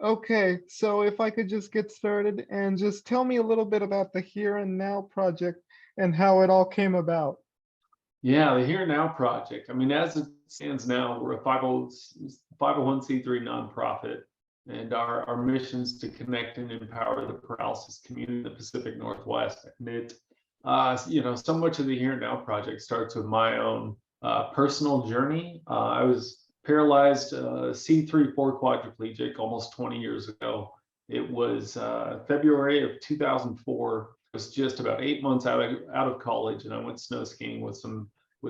Okay, so if I could just get started and just tell me a little bit about the Here and Now project and how it all came about. Yeah, the Here Now Project. I mean, as it stands now, we're a 501(c)(3) nonprofit, and our mission is to connect and empower the paralysis community in the Pacific Northwest. And so much of the Here Now Project starts with my own personal journey. I was paralyzed, C3-4 quadriplegic almost 20 years ago. It was February of 2004. Was just about 8 months out of college, and I went snow skiing with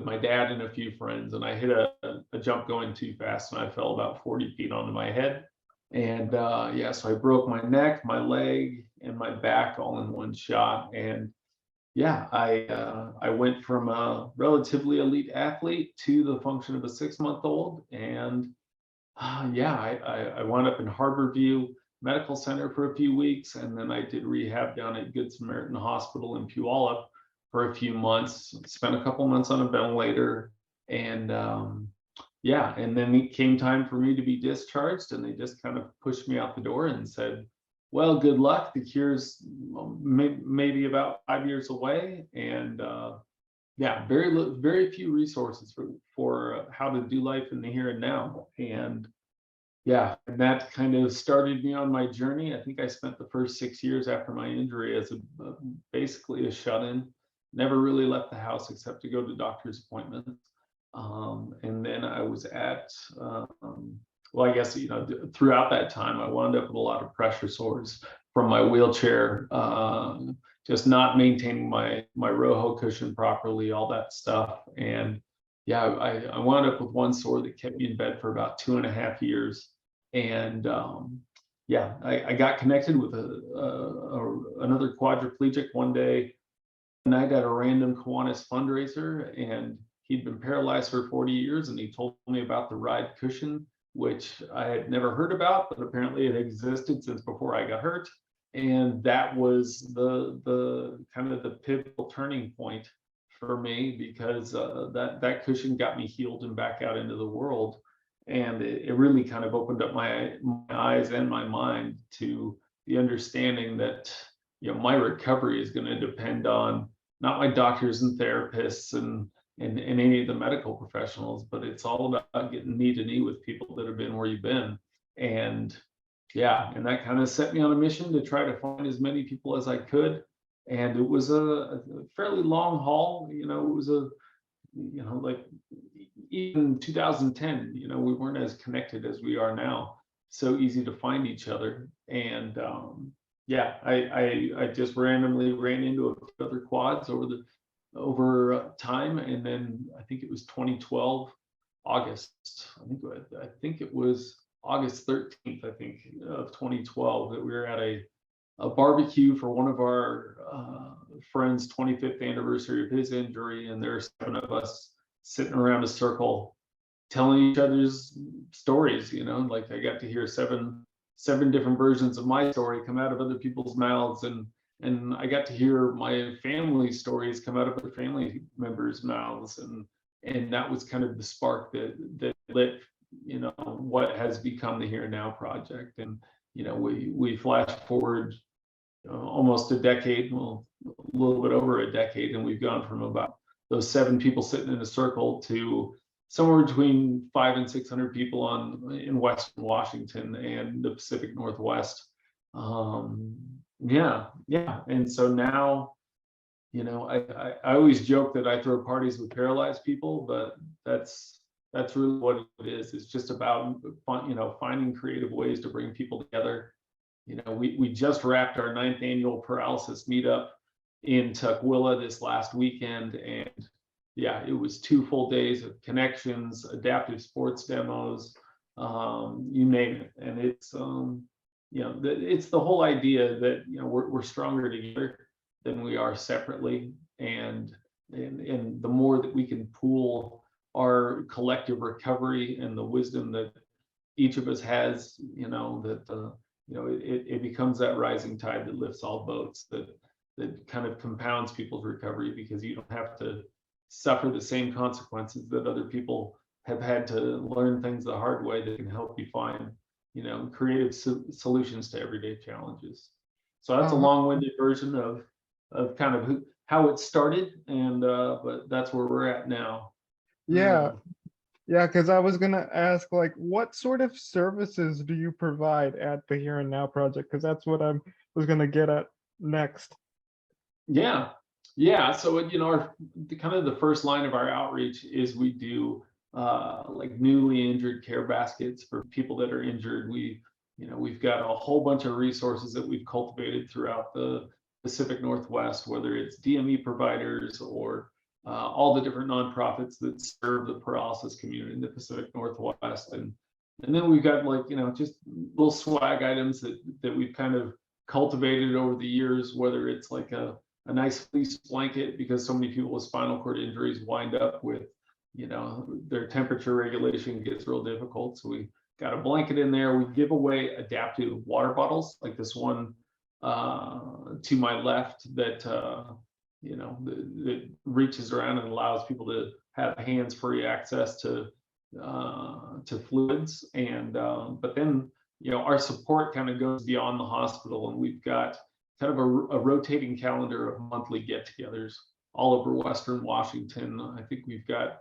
my dad and a few friends, and I hit a jump going too fast, and I fell about 40 feet onto my head. And so I broke my neck, my leg, and my back all in one shot. And I went from a relatively elite athlete to the function of a 6 month old, and I wound up in Harborview Medical Center for a few weeks, and then I did rehab down at Good Samaritan Hospital in Puyallup for a few months. Spent a couple months on a ventilator, and and then it came time for me to be discharged, and they just kind of pushed me out the door and said, "Well, good luck. The cure's maybe about 5 years away," and very few resources for how to do life in the here and now. And and that kind of started me on my journey. I think I spent the first 6 years after my injury as basically a shut-in. Never really left the house except to go to doctor's appointments. And then I was I guess, throughout that time, I wound up with a lot of pressure sores from my wheelchair, just not maintaining my Roho cushion properly, all that stuff. And I wound up with one sore that kept me in bed for about 2.5 years. And I got connected with another quadriplegic one day night at a random Kiwanis fundraiser, and he'd been paralyzed for 40 years, and he told me about the ride cushion, which I had never heard about, but apparently it existed since before I got hurt. And that was the kind of the pivotal turning point for me, because that cushion got me healed and back out into the world. And it really kind of opened up my eyes and my mind to the understanding that my recovery is going to depend on not my doctors and therapists and any of the medical professionals, but it's all about getting knee to knee with people that have been where you've been. And and that kind of set me on a mission to try to find as many people as I could. And it was a fairly long haul. It was like even 2010, we weren't as connected as we are now. So easy to find each other. And I just randomly ran into a few other quads over time, and then I think it was 2012 August. I think it was August 13th, I think, of 2012, that we were at a barbecue for one of our friends' 25th anniversary of his injury, and there are 7 of us sitting around a circle telling each other's stories. Like I got to hear seven different versions of my story come out of other people's mouths, and I got to hear my family stories come out of other family members' mouths, and that was kind of the spark that lit what has become the Here and Now Project. And we flash forward almost a decade, well, a little bit over a decade, and we've gone from about those 7 people sitting in a circle to somewhere between 500 and 600 people in Western Washington and the Pacific Northwest. And so now, I always joke that I throw parties with paralyzed people, but that's really what it is. It's just about finding creative ways to bring people together. We just wrapped our 9th annual paralysis meetup in Tukwila this last weekend, and it was 2 full days of connections, adaptive sports demos, you name it. And it's it's the whole idea that we're stronger together than we are separately, and the more that we can pool our collective recovery and the wisdom that each of us has, it becomes that rising tide that lifts all boats, that kind of compounds people's recovery, because you don't have to suffer the same consequences that other people have had to learn things the hard way that can help you find creative solutions to everyday challenges. So that's a Uh-huh. long-winded version of kind of how it started, and but that's where we're at now. Yeah. Uh, Yeah, because I was gonna ask, like, what sort of services do you provide at the Here and Now project? Because that's what I was gonna get at next. Yeah. Yeah. So, kind of the first line of our outreach is we do like newly injured care baskets for people that are injured. We've got a whole bunch of resources that we've cultivated throughout the Pacific Northwest, whether it's DME providers or all the different nonprofits that serve the paralysis community in the Pacific Northwest. And then we've got, like, just little swag items that we've kind of cultivated over the years, whether it's like a nice fleece blanket, because so many people with spinal cord injuries wind up with, their temperature regulation gets real difficult. So we got a blanket in there. We give away adaptive water bottles, like this one to my left that that reaches around and allows people to have hands-free access to fluids. And but then our support kind of goes beyond the hospital, and we've got kind of a rotating calendar of monthly get-togethers all over Western Washington. I think we've got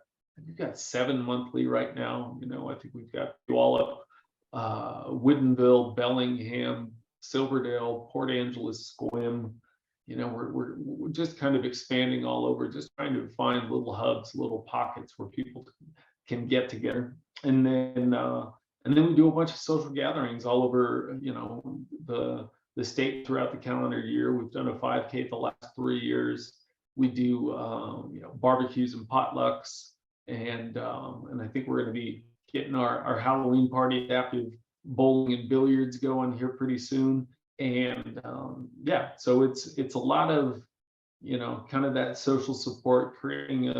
7 monthly right now. I think we've got Puyallup, Woodinville, Bellingham, Silverdale, Port Angeles, Sequim. We're just kind of expanding all over, just trying to find little hubs, little pockets where people can get together. And then we do a bunch of social gatherings all over, the state throughout the calendar year. We've done a 5K the last 3 years. We do, barbecues and potlucks, and I think we're going to be getting our Halloween party adaptive bowling and billiards going here pretty soon. And yeah, so it's a lot of kind of that social support, creating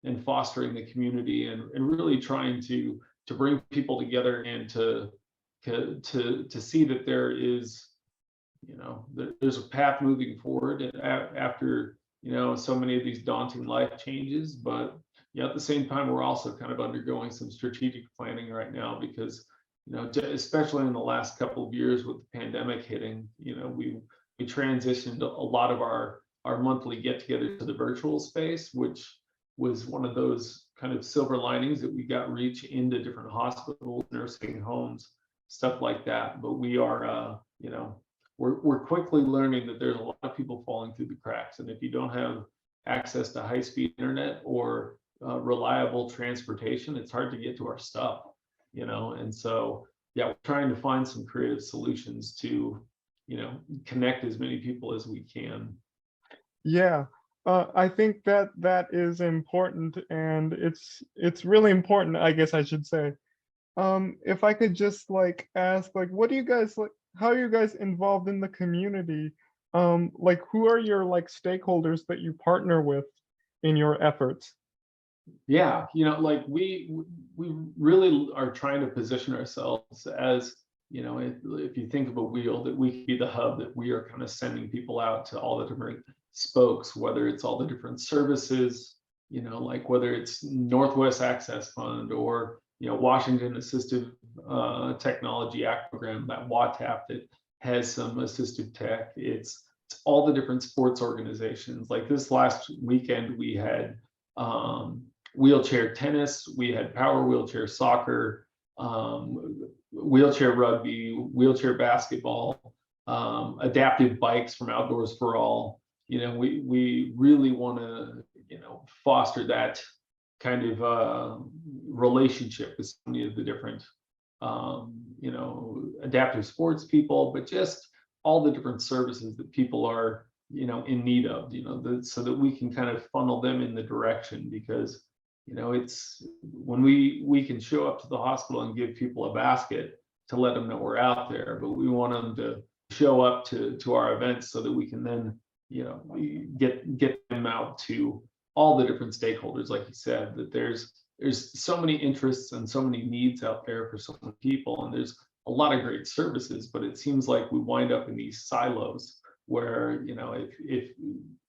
and fostering the community, and really trying to bring people together, and to see that there is there's a path moving forward after so many of these daunting life changes. But at the same time, we're also kind of undergoing some strategic planning right now, because especially in the last couple of years with the pandemic hitting, we transitioned a lot of our monthly get-together to the virtual space, which was one of those kind of silver linings, that we got reach into different hospitals, nursing homes, stuff like that. But we are we're quickly learning that there's a lot of people falling through the cracks, and if you don't have access to high-speed internet or reliable transportation, it's hard to get to our stuff. And so, yeah, we're trying to find some creative solutions to connect as many people as we can. Yeah, I think that that is important, and it's really important, I guess I should say. If I could just like ask, like, what do you guys like? How are you guys involved in the community? Like, who are your like stakeholders that you partner with in your efforts? Yeah, like we really are trying to position ourselves as, if you think of a wheel, that we could be the hub, that we are kind of sending people out to all the different spokes, whether it's all the different services, like whether it's Northwest Access Fund, or Washington Assistive Technology Act program, that WATAP, that has some assistive tech. It's all the different sports organizations. Like this last weekend, we had wheelchair tennis, we had power wheelchair soccer, wheelchair rugby, wheelchair basketball, adaptive bikes from Outdoors for All. We really want to foster that kind of relationship with so many of the different adaptive sports people, but just all the different services that people are in need of, so that we can kind of funnel them in the direction. Because it's when we can show up to the hospital and give people a basket to let them know we're out there, but we want them to show up to our events so that we can then get them out to all the different stakeholders. Like you said, that there's so many interests and so many needs out there for so many people, and there's a lot of great services, but it seems like we wind up in these silos where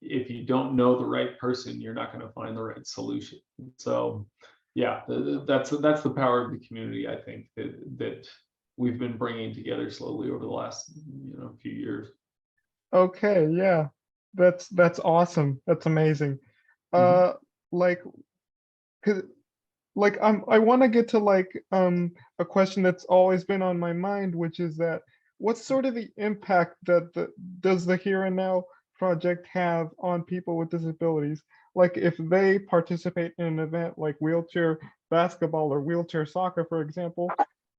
if you don't know the right person, you're not going to find the right solution. So yeah, that's the power of the community, I think, that we've been bringing together slowly over the last few years. Okay, yeah. That's awesome. That's amazing. Mhm. Uh like 'cause like I want to get to like a question that's always been on my mind, which is that what's sort of the impact that does the Here and Now project have on people with disabilities? Like if they participate in an event like wheelchair basketball or wheelchair soccer, for example,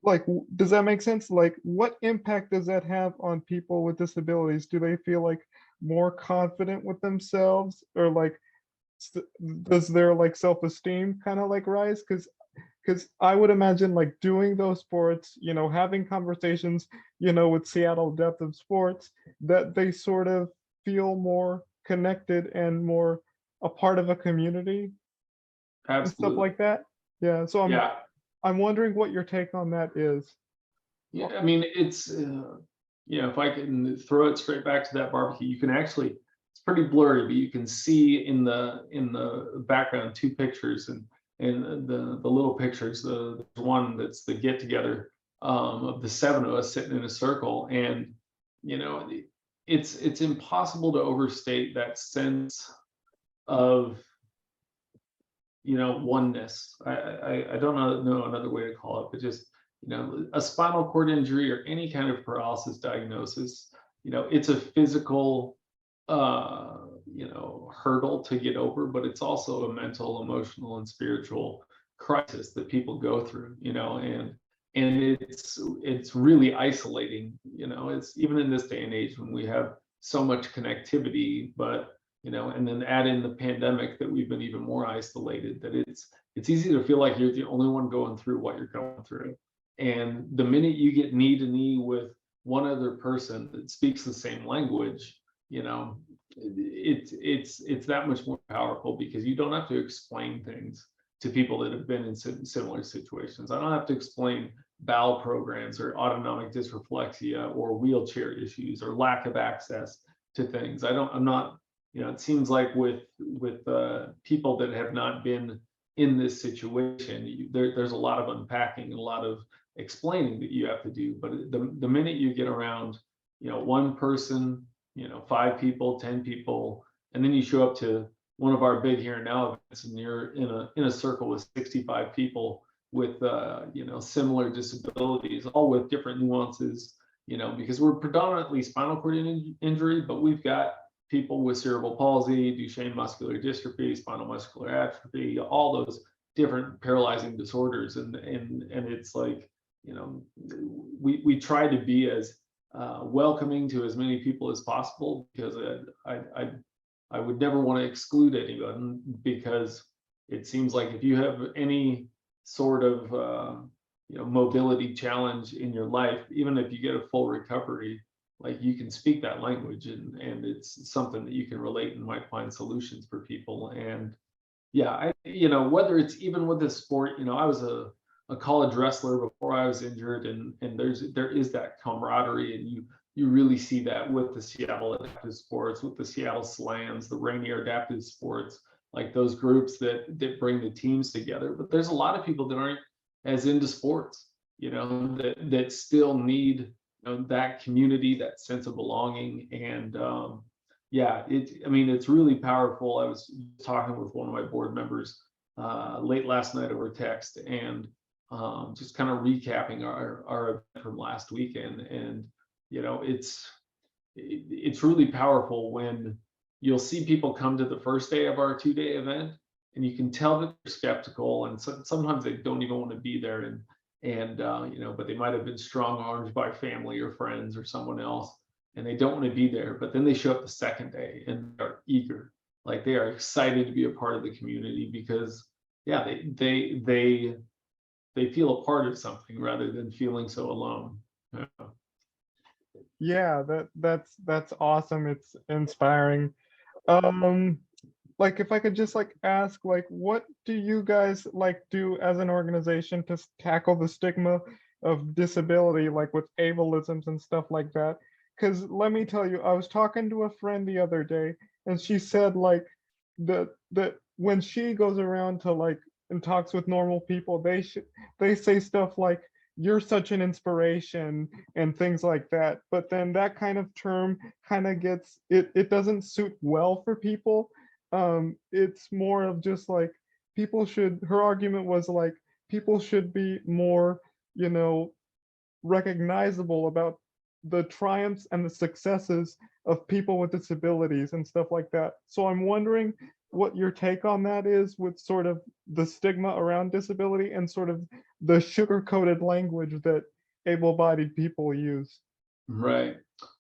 like does that make sense? Like what impact does that have on people with disabilities? Do they feel like more confident with themselves, or like s- does their like self-esteem kind of like rise? Because I would imagine like doing those sports, having conversations, with Seattle Depth of Sports, that they sort of feel more connected and more a part of a community and stuff Absolutely. like that. Yeah, so Yeah. I'm wondering what your take on that is. Yeah, I mean, it's if I can throw it straight back to that barbecue, you can actually, it's pretty blurry, but you can see in the background two pictures, and the little pictures. There's one that's the get together of the seven of us sitting in a circle, and you know, it's impossible to overstate that sense of oneness. I don't know another way to call it, but just a spinal cord injury or any kind of paralysis diagnosis. It's a physical hurdle to get over, but it's also a mental, emotional, and spiritual crisis that people go through. And it's really isolating. It's even in this day and age when we have so much connectivity, but and then add in the pandemic that we've been even more isolated, that it's easy to feel like you're the only one going through what you're going through. And the minute you get knee to knee with one other person that speaks the same language, you know, it's that much more powerful, because you don't have to explain things to people that have been in similar situations. I don't have to explain bowel programs or autonomic dysreflexia or wheelchair issues or lack of access to things. I'm not, it seems like with people that have not been in this situation, there's a lot of unpacking and a lot of explaining that you have to do. But the minute you get around, one person, five people, 10 people, and then you show up to one of our big Here and Now events, and you're in a circle with 65 people with similar disabilities, all with different nuances, because we're predominantly spinal cord injury, but we've got people with cerebral palsy, Duchenne muscular dystrophy, spinal muscular atrophy, all those different paralyzing disorders. And it's like, we try to be as welcoming to as many people as possible, because I would never want to exclude anyone, because it seems like if you have any sort of mobility challenge in your life, even if you get a full recovery, like you can speak that language, and it's something that you can relate and might find solutions for people. And yeah, whether it's even with this sport, I was a college wrestler before I was injured, and there is that camaraderie, and you really see that with the Seattle Adaptive Sports, with the Seattle Slams, the Rainier Adaptive Sports, like those groups that bring the teams together. But there's a lot of people that aren't as into sports, that still need that community, that sense of belonging. And yeah, I mean, it's really powerful. I was talking with one of my board members late last night over text, and just kind of recapping our event from last weekend. And it's really powerful when you'll see people come to the first day of our 2-day event, and you can tell that they're skeptical, and sometimes they don't even want to be there. And but they might have been strong armed by family or friends or someone else, and they don't want to be there. But then they show up the second day and they're eager, like they are excited to be a part of the community, because yeah, they feel a part of something rather than feeling so alone. Yeah. Yeah, that's awesome. It's inspiring. Um, like if I could just like ask, like, what do you guys like do as an organization to tackle the stigma of disability, like with ableisms and stuff like that? Because let me tell you, I was talking to a friend the other day, and she said like that when she goes around to like and talks with normal people, they say stuff like, you're such an inspiration and things like that. But then that kind of term kind of gets it doesn't suit well for people. It's more of just like people should her argument was like people should be more, you know, recognizable about the triumphs and the successes of people with disabilities and stuff like that. So I'm wondering what your take on that is with sort of the stigma around disability and sort of the sugar-coated language that able-bodied people use. Right.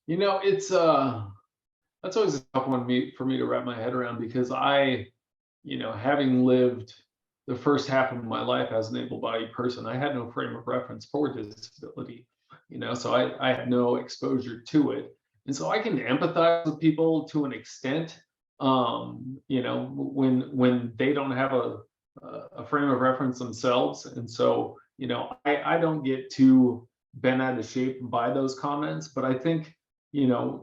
It's that's always a tough one for me to wrap my head around, because having lived the first half of my life as an able-bodied person, I had no frame of reference for disability. So I had no exposure to it. And so I can empathize with people to an extent, when they don't have a frame of reference themselves. And so, I don't get too bent out of shape by those comments. But I think,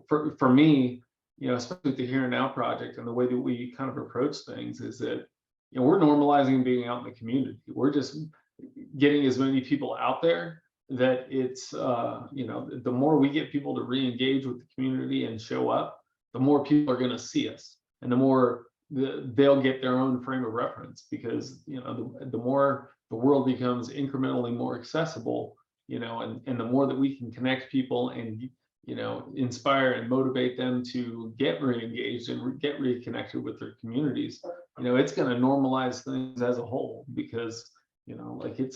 for me, especially with the Here and Now project and the way that we kind of approach things, is that we're normalizing being out in the community. We're just getting as many people out there that it's the more we get people to re-engage with the community and show up, the more people are going to see us, and the more they'll get their own frame of reference, because the more the world becomes incrementally more accessible, and the more that we can connect people and inspire and motivate them to get re-engaged and get reconnected with their communities, it's going to normalize things as a whole. Because like it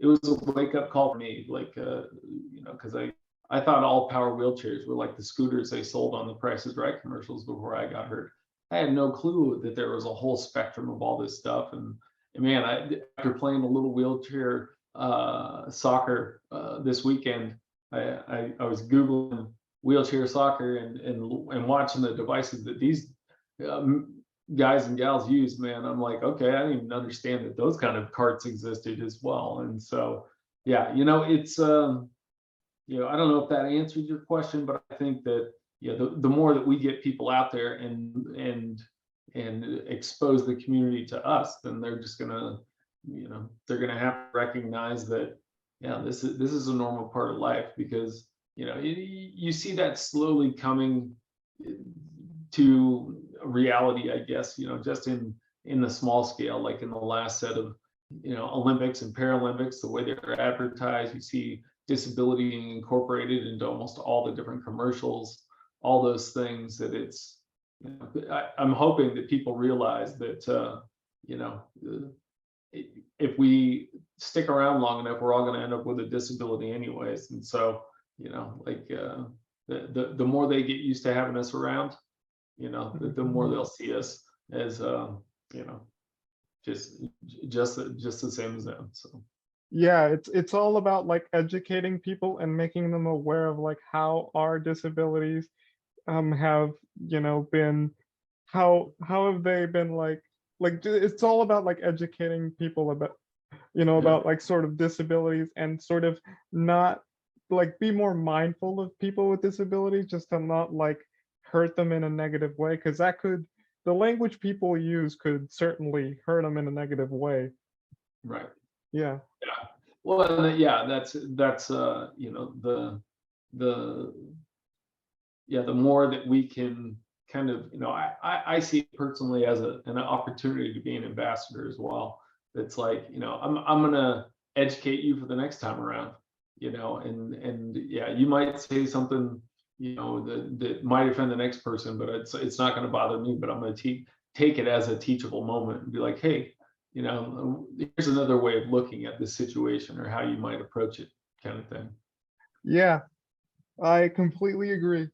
was a wake up call for me, like because I thought all power wheelchairs were like the scooters they sold on the Price is Right commercials before I got hurt. I had no clue that there was a whole spectrum of all this stuff. And man, after playing a little wheelchair soccer this weekend, I was Googling wheelchair soccer and watching the devices that these guys and gals use. Man, I'm like, okay, I didn't even understand that those kind of carts existed as well. And so, yeah, it's I don't know if that answered your question, but I think that the more that we get people out there and expose the community to us, then they're just gonna they're gonna have to recognize that this is a normal part of life. Because you see that slowly coming to reality, I guess, just in the small scale, like in the last set of Olympics and Paralympics, the way they're advertised. You see disability being incorporated into almost all the different commercials, all those things. That it's I'm hoping that people realize that if we stick around long enough, we're all going to end up with a disability anyways. And so the more they get used to having us around, the more they'll see us as just the same as them. So Yeah, it's all about like educating people and making them aware of like how our disabilities have, been how have they been it's all about like educating people about yeah, about like sort of disabilities and sort of not like be more mindful of people with disabilities, just to not like hurt them in a negative way, because the language people use could certainly hurt them in a negative way. right. Yeah. Yeah. Well, yeah, that's the the more that we can kind of, I see it personally as an opportunity to be an ambassador as well. It's like, I'm gonna educate you for the next time around, and yeah, you might say something, that might offend the next person, but it's not going to bother me. But I'm going to take it as a teachable moment and be like, hey, here's another way of looking at this situation, or how you might approach it, kind of thing. Yeah, I completely agree.